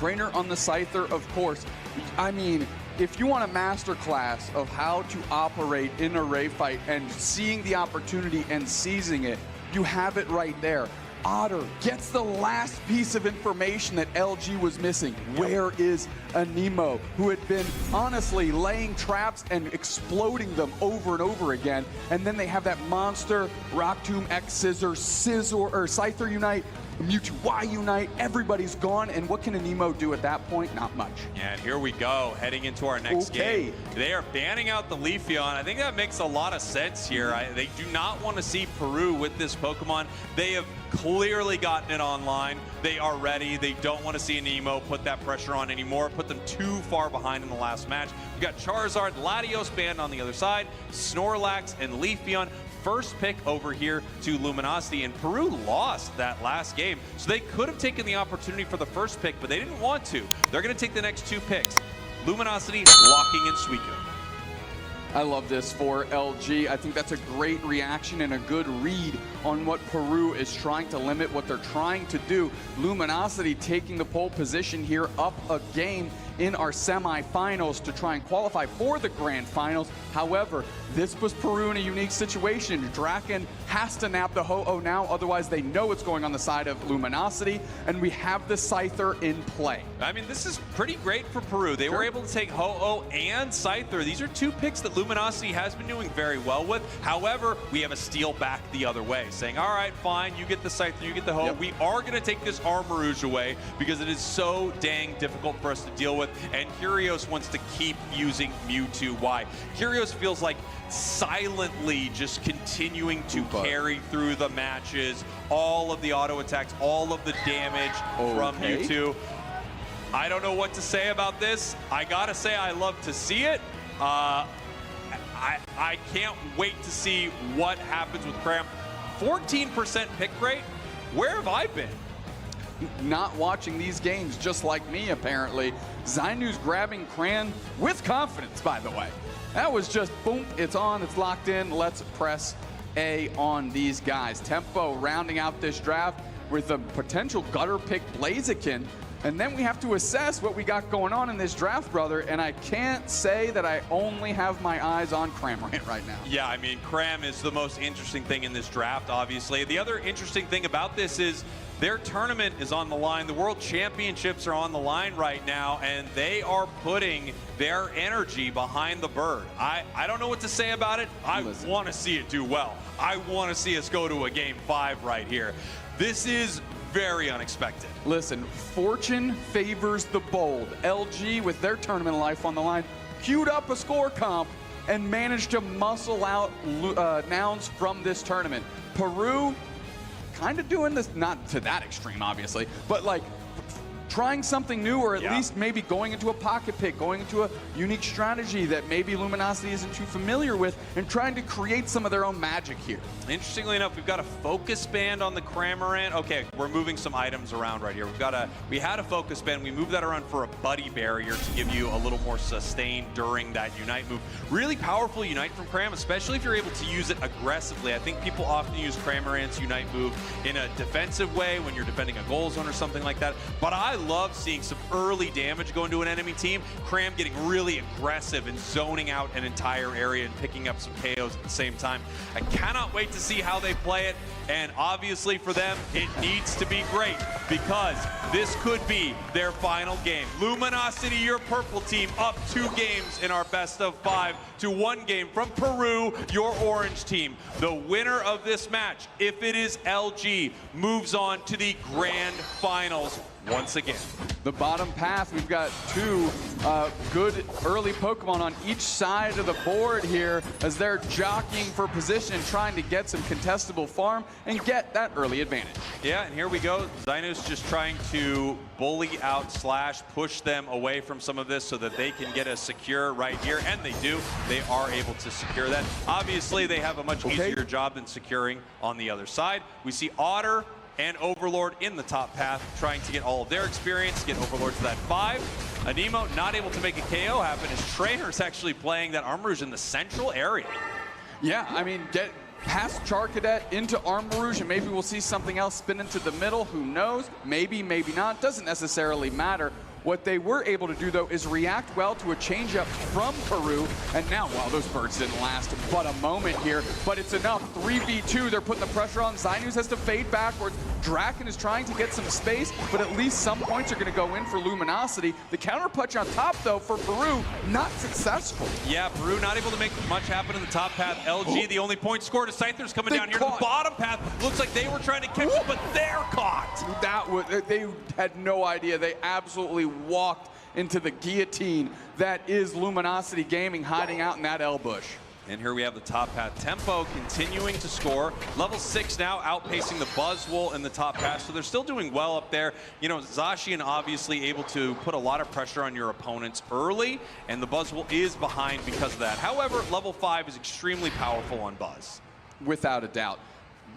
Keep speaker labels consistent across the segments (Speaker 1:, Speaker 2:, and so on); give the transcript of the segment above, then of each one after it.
Speaker 1: Trainer on the Scyther, of course. I mean, if you want a masterclass of how to operate in a Ray fight and seeing the opportunity and seizing it, you have it right there. Otter gets the last piece of information that LG was missing. Where is Anemo, who had been honestly laying traps and exploding them over and over again? And then they have that monster Rock Tomb X Scissor, Scyther Unite, Mewtwo Y Unite, everybody's gone, and what can Anemo do at that point? Not much.
Speaker 2: Yeah, and here we go, heading into our next game. They are banning out the Leafeon. I think that makes a lot of sense here. They do not want to see Peru with this Pokemon. They have clearly gotten it online. They are ready. They don't want to see Anemo put that pressure on anymore, put them too far behind in the last match. We've got Charizard, Latios banned on the other side, Snorlax, and Leafeon. First pick over here to Luminosity, and Peru lost that last game, so they could have taken the opportunity for the first pick, but they didn't want to. They're going to take the next two picks. Luminosity locking in Suicune.
Speaker 1: I love this for LG. I think that's a great reaction and a good read on what Peru is trying to limit, what they're trying to do. Luminosity taking the pole position here, up a game in our semifinals to try and qualify for the grand finals. However, this puts Peru in a unique situation. Draken has to nab the Ho-Oh now, otherwise they know what's going on the side of Luminosity, and we have the Scyther in play.
Speaker 2: I mean, this is pretty great for Peru. They were able to take Ho-Oh and Scyther. These are two picks that Luminosity has been doing very well with. However, we have a steal back the other way, saying, all right, fine, you get the Scyther, you get the Ho-Oh. We are going to take this Armarouge away because it is so dang difficult for us to deal with, and Curios wants to keep using Mewtwo Y. Curios feels like silently just continuing to carry through the matches, all of the auto attacks, all of the damage from Mewtwo. I don't know what to say about this. I gotta say I love to see it. I can't wait to see what happens with Cram. 14% pick rate? Where have I been?
Speaker 1: Not watching these games, just like me, apparently. Zainu's grabbing Cran with confidence, by the way. That was just, boom, it's on, it's locked in. Let's press A on these guys. Tempo rounding out this draft with a potential gutter pick Blaziken. And then we have to assess what we got going on in this draft, brother. And I can't say that I only have my eyes on Cramorant right now.
Speaker 2: Yeah, I mean, Cram is the most interesting thing in this draft, obviously. The other interesting thing about this is their tournament is on the line. The World Championships are on the line right now, and they are putting their energy behind the bird. I don't know what to say about it. I want to see it do well. I want to see us go to a Game 5 right here. This is very unexpected.
Speaker 1: Listen, fortune favors the bold. LG, with their tournament life on the line, queued up a score comp and managed to muscle out Nouns from this tournament. Peru, kind of doing this, not to that extreme, obviously, but like trying something new, or at least maybe going into a pocket pick, going into a unique strategy that maybe Luminosity isn't too familiar with, and trying to create some of their own magic here.
Speaker 2: Interestingly enough, we've got a focus band on the Cramorant. Okay, we're moving some items around right here. We had a focus band. We moved that around for a buddy barrier to give you a little more sustain during that Unite move. Really powerful Unite from Cram, especially if you're able to use it aggressively. I think people often use Cramorant's Unite move in a defensive way when you're defending a goal zone or something like that. But I love seeing some early damage go into an enemy team. Cram getting really aggressive and zoning out an entire area and picking up some KOs at the same time. I cannot wait to see how they play it, and obviously for them it needs to be great because this could be their final game. Luminosity, your purple team, up 2 games in our best of 5 to 1 game from Peru, your orange team. The winner of this match, if it is LG, moves on to the grand finals once again.
Speaker 1: The bottom path, we've got 2 good early Pokemon on each side of the board here as they're jockeying for position and trying to get some contestable farm and get that early advantage.
Speaker 2: Yeah, and here we go. Zainu's just trying to bully out Slash, push them away from some of this so that they can get a secure right here, and they do. They are able to secure that. Obviously, they have a much easier job than securing on the other side. We see Otter and Overlord in the top path, trying to get all of their experience, get Overlord to that 5. Anemo not able to make a KO happen. His trainer's actually playing that Armarouge in the central area.
Speaker 1: Yeah, I mean, get past Charcadet into Armarouge, and maybe we'll see something else spin into the middle. Who knows? Maybe, maybe not. Doesn't necessarily matter. What they were able to do, though, is react well to a changeup from Peru. And now, wow, those birds didn't last but a moment here, but it's enough. 3v2, they're putting the pressure on. Zynus has to fade backwards. Draken is trying to get some space, but at least some points are going to go in for Luminosity. The counter punch on top, though, for Peru, not successful.
Speaker 2: Yeah, Peru not able to make much happen in the top path. LG, the only point scored. Scyther's coming down here to the bottom path. Looks like they were trying to catch it, but they're caught.
Speaker 1: That was, they had no idea. They absolutely walked into the guillotine that is Luminosity Gaming hiding out in that L bush.
Speaker 2: And here we have the top path. Tempo continuing to score. Level 6 now, outpacing the Buzzwole in the top path. So they're still doing well up there. You know, Zacian obviously able to put a lot of pressure on your opponents early, and the Buzzwole is behind because of that. However, level 5 is extremely powerful on Buzz.
Speaker 1: Without a doubt.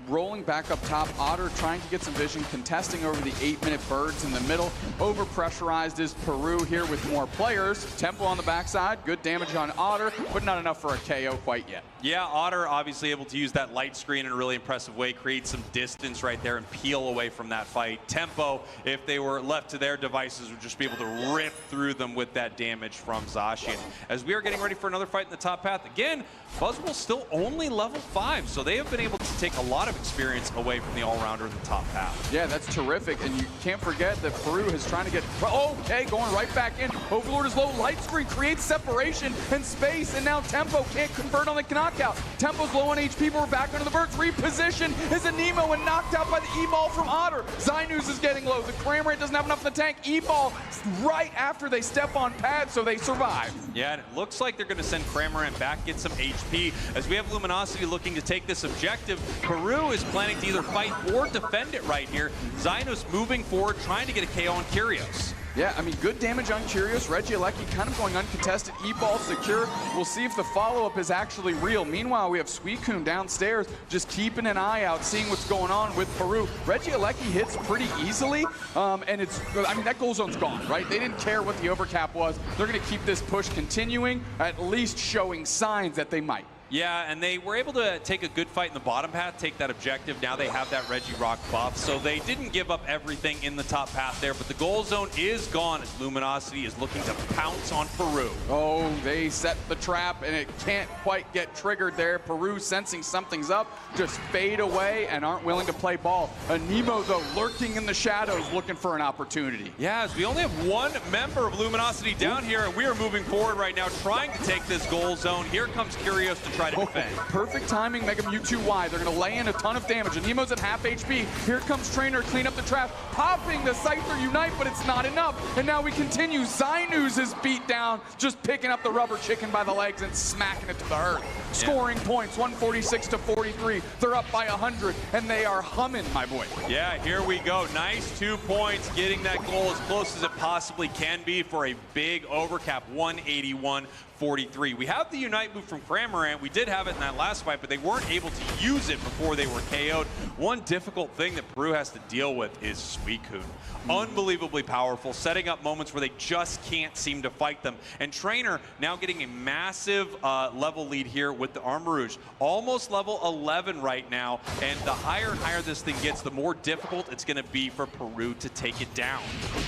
Speaker 1: Rolling back up top, Otter trying to get some vision, contesting over the 8-minute birds in the middle. Over-pressurized is Peru here with more players. Tempo on the backside, good damage on Otter, but not enough for a KO quite yet.
Speaker 2: Yeah, Otter obviously able to use that light screen in a really impressive way, create some distance right there and peel away from that fight. Tempo, if they were left to their devices, would just be able to rip through them with that damage from Zacian. As we are getting ready for another fight in the top path, again, Buzzwole still only level 5, so they have been able to take a lot of experience away from the all-rounder in the top path.
Speaker 1: Yeah, that's terrific, and you can't forget that Peru is trying to get, okay, going right back in. Overlord is low, light screen creates separation and space, and now Tempo can't convert on the knockout. Tempo's low on HP, but we're back under the birds. Reposition is a Nemo and knocked out by the E-Ball from Otter. Zynus is getting low. The Cramorant doesn't have enough in the tank. E-Ball right after they step on pad, so they survive.
Speaker 2: Yeah, and it looks like they're going to send Cramorant back, get some HP. As we have Luminosity looking to take this objective, Peru is planning to either fight or defend it right here. Zynus moving forward, trying to get a KO on Curios.
Speaker 1: Yeah, I mean, good damage on Curios. Regieleki kind of going uncontested. E-Ball secure. We'll see if the follow-up is actually real. Meanwhile, we have Suicune downstairs just keeping an eye out, seeing what's going on with Peru. Regieleki hits pretty easily, and it's, I mean, that goal zone's gone, right? They didn't care what the overcap was. They're going to keep this push continuing, at least showing signs that they might.
Speaker 2: Yeah, and they were able to take a good fight in the bottom path, take that objective. Now they have that Regirock buff, so they didn't give up everything in the top path there, but the goal zone is gone as Luminosity is looking to pounce on Peru.
Speaker 1: Oh, they set the trap, and it can't quite get triggered there. Peru sensing something's up, just fade away and aren't willing to play ball. A Nemo, though, lurking in the shadows, looking for an opportunity.
Speaker 2: Yeah, as we only have one member of Luminosity down here, and we are moving forward right now, trying to take this goal zone. Here comes Curios to try to defend.
Speaker 1: Perfect timing, Mega Mewtwo Y. They're going to lay in a ton of damage. And Nemo's at half HP. Here comes Trainer, clean up the trap. Popping the Scyther Unite, but it's not enough. And now we continue. Zynus is beat down, just picking up the rubber chicken by the legs and smacking it to the earth. Scoring points, 146 to 43. They're up by 100, and they are humming, my boy.
Speaker 2: Yeah, here we go. Nice 2 points, getting that goal as close as it possibly can be for a big overcap, 181-43. We have the Unite move from Cramorant. We did have it in that last fight, but they weren't able to use it before they were KO'd. One difficult thing that Peru has to deal with is Suicune. Unbelievably powerful, setting up moments where they just can't seem to fight them. And Trainer now getting a massive level lead here with the Armarouge. Almost level 11 right now, and the higher and higher this thing gets, the more difficult it's going to be for Peru to take it down.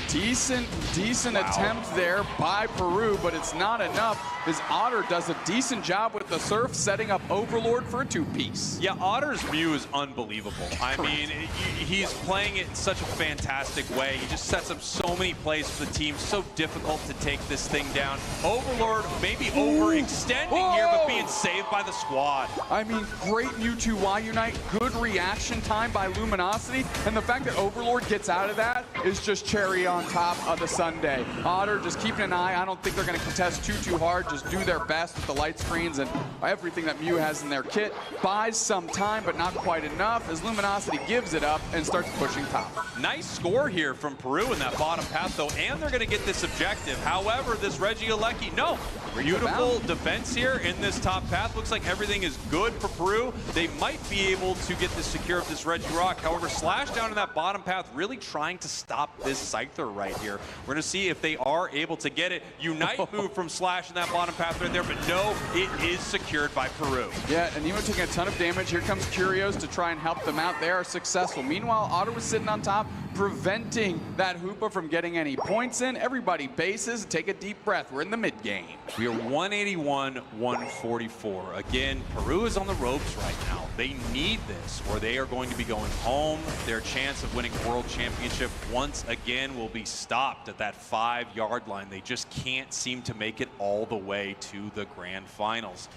Speaker 1: Decent attempt there by Peru, but it's not enough. As Otter does a decent job with the Surf, setting up Overlord for a 2-piece.
Speaker 2: Yeah, Otter's Mew is unbelievable. I mean, he's playing it in such a fantastic way. He just sets up so many plays for the team. So difficult to take this thing down. Overlord maybe overextending here, but being saved by the squad.
Speaker 1: I mean, great Mewtwo Y Unite, good reaction time by Luminosity, and the fact that Overlord gets out of that is just cherry on top of the sundae. Otter just keeping an eye. I don't think they're going to contest too hard. Just do their best with the light screens and everything that Mew has in their kit. Buys some time, but not quite enough, as Luminosity gives it up and starts pushing top.
Speaker 2: Nice score here from Peru in that bottom path, though, and they're going to get this objective. However, this Regieleki, no. Beautiful defense here in this top path. Looks like everything is good for Peru. They might be able to get the secure of this Regirock. However, Slash down in that bottom path, really trying to stop this Scyther right here. We're going to see if they are able to get it. Unite move from Slash in that bottom path right there, but no, it is secured by Peru.
Speaker 1: Yeah, and Nemo taking a ton of damage. Here comes Curios to try and help them out. They are successful. Meanwhile, Otter was sitting on top, preventing that Hoopa from getting any points in. Everybody bases, take a deep breath. We're in the mid game.
Speaker 2: We are 181, 144. Again, Peru is on the ropes right now. They need this or they are going to be going home. Their chance of winning World Championship once again will be stopped at that 5-yard line. They just can't seem to make it all the way to the grand finals.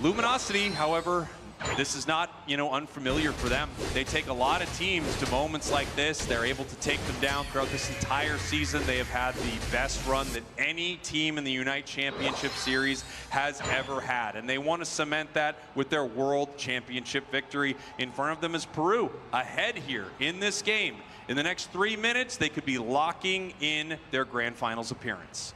Speaker 2: Luminosity, however, this is not, unfamiliar for them. They take a lot of teams to moments like this. They're able to take them down throughout this entire season. They have had the best run that any team in the Unite Championship Series has ever had. And they want to cement that with their World Championship victory. In front of them is Peru, ahead here in this game. In the next 3 minutes, they could be locking in their grand finals appearance.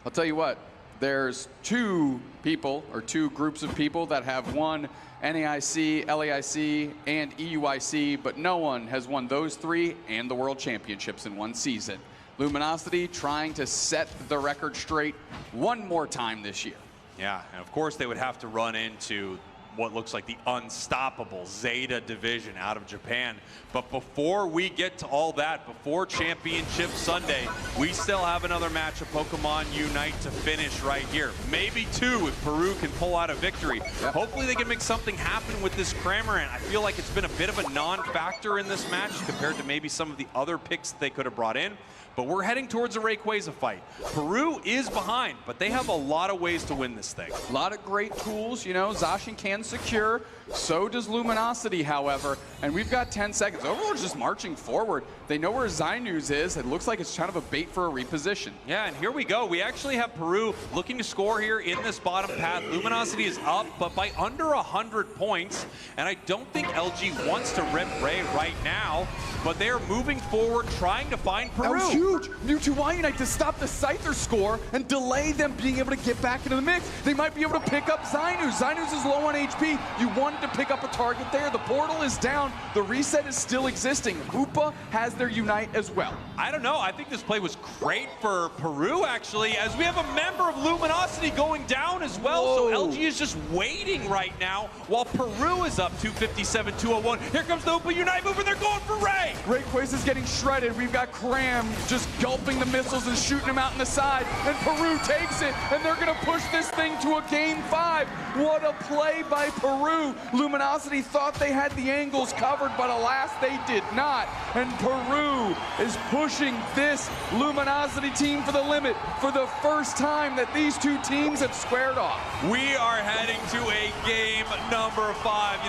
Speaker 1: I'll tell you what, there's two groups of people that have won NAIC, LAIC, and EUIC, but no one has won those 3 and the World Championships in one season. Luminosity trying to set the record straight one more time this year.
Speaker 2: Yeah, and of course they would have to run into what looks like the unstoppable Zeta division out of Japan. But before we get to all that, before Championship Sunday, we still have another match of Pokemon Unite to finish right here. Maybe 2 if Peru can pull out a victory. Yep. Hopefully they can make something happen with this Cramorant. I feel like it's been a bit of a non-factor in this match compared to maybe some of the other picks that they could have brought in. But we're heading towards a Rayquaza fight. Peru is behind, but they have a lot of ways to win this thing.
Speaker 1: A lot of great tools, Zacian can secure. So does Luminosity, however. And we've got 10 seconds. Overlord's just marching forward. They know where Zinus is. It looks like it's kind of a bait for a reposition.
Speaker 2: Yeah, and here we go. We actually have Peru looking to score here in this bottom path. Luminosity is up, but by under 100 points. And I don't think LG wants to rip Ray right now, but they are moving forward, trying to find Peru.
Speaker 1: That was huge. Mewtwo Unite to stop the Scyther score and delay them being able to get back into the mix. They might be able to pick up Zinus. Zinus is low on HP. You wanted to pick up a target there. The portal is down. The reset is still existing. Hoopa has their Unite as well.
Speaker 2: I don't know. I think this play was great for Peru, actually, as we have a member of Luminosity going down as well.
Speaker 1: Whoa.
Speaker 2: So LG is just waiting right now while Peru is up 257, 201. Here comes the Hoopa Unite move, and they're going for Ray.
Speaker 1: Rayquaza is getting shredded. We've got Cram just gulping the missiles and shooting them out in the side. And Peru takes it, and they're going to push this thing to a game 5. What a play by Peru. Luminosity thought they had the angles covered, but alas, they did not. And Peru is pushing this Luminosity team for the limit for the first time that these two teams have squared off.
Speaker 2: We are heading to a game number 5.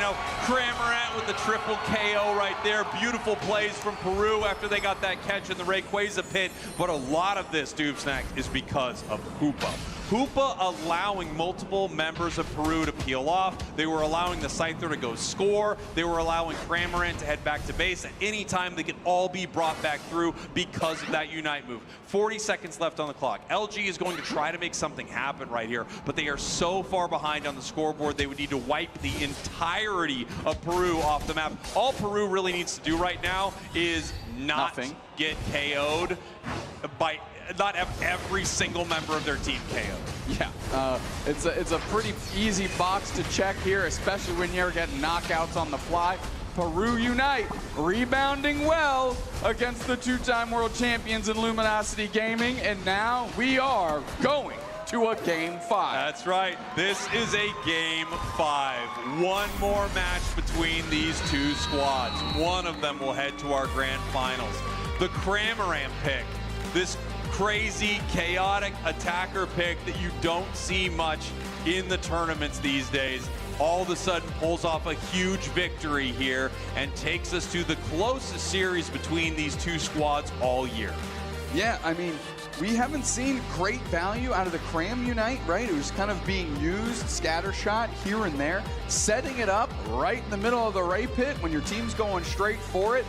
Speaker 2: Cramorant with the triple KO right there. Beautiful plays from Peru after they got that catch in the Rayquaza pit. But a lot of this, Doobsnack, is because of Hoopa. Hoopa allowing multiple members of Peru to peel off. They were allowing the Scyther to go score. They were allowing Cramorant to head back to base. At any time, they could all be brought back through because of that Unite move. 40 seconds left on the clock. LG is going to try to make something happen right here, but they are so far behind on the scoreboard, they would need to wipe the entirety of Peru off the map. All Peru really needs to do right now is not get KO'd by not every single member of their team KO'd.
Speaker 1: Yeah, it's a pretty easy box to check here, especially when you're getting knockouts on the fly. Peru Unite rebounding well against the 2-time world champions in Luminosity Gaming, and now we are going to a game 5.
Speaker 2: That's right. This is a game 5. One more match between these two squads. One of them will head to our grand finals. The Cramorant pick, this crazy, chaotic attacker pick that you don't see much in the tournaments these days, all of a sudden pulls off a huge victory here and takes us to the closest series between these two squads all year.
Speaker 1: Yeah, I mean, we haven't seen great value out of the Cram Unite, right? It was kind of being used, scattershot here and there, setting it up right in the middle of the Ray pit when your team's going straight for it,